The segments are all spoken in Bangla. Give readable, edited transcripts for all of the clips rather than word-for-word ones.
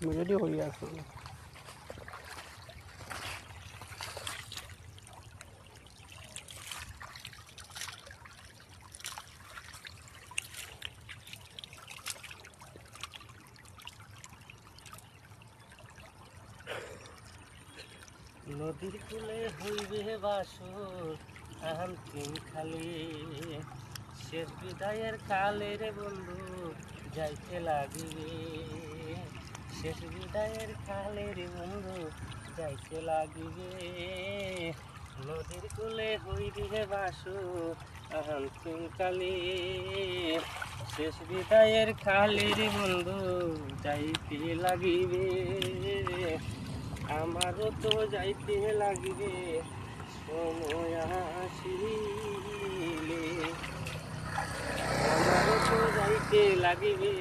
রেডি হয়ে আসুন। নদীর কূলে হইবে বাসর আন্তিম খালি, শেষ বিদায়ের কালে রে বন্ধু যাইতে লাগিবে, শেষ বিদায়ের কালে রে বন্ধু যাইতে লাগিবে। নদীর কূলে হইবে বাসর আন্তিম কালে, শেষ বিদায়ের কালে রে বন্ধু যাইতে লাগিবে। আমারও তো যাইতে লাগিবে সময় আসিলে, আমারও তো যাইতে লাগিবে,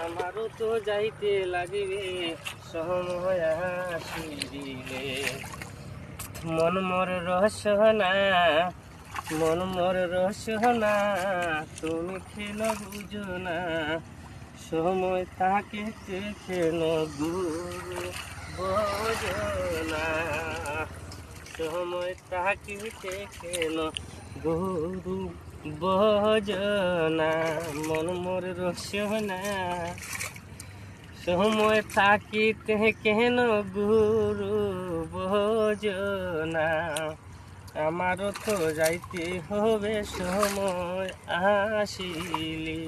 আমারও তো যাইতে লাগিবে সময় আসিলে। মন মোর রসনা, মন মোর রসনা, তুমি খেল বুঝো না, সময় তাকে খেল গুরু বোঝনা, সময় তাকে কেন গুরু বোঝনা। মন মোর রসনা, সময় থাকিতে কেন গুরু বোঝনা। আমারও তো যাইতে হবে সময় আসিলে।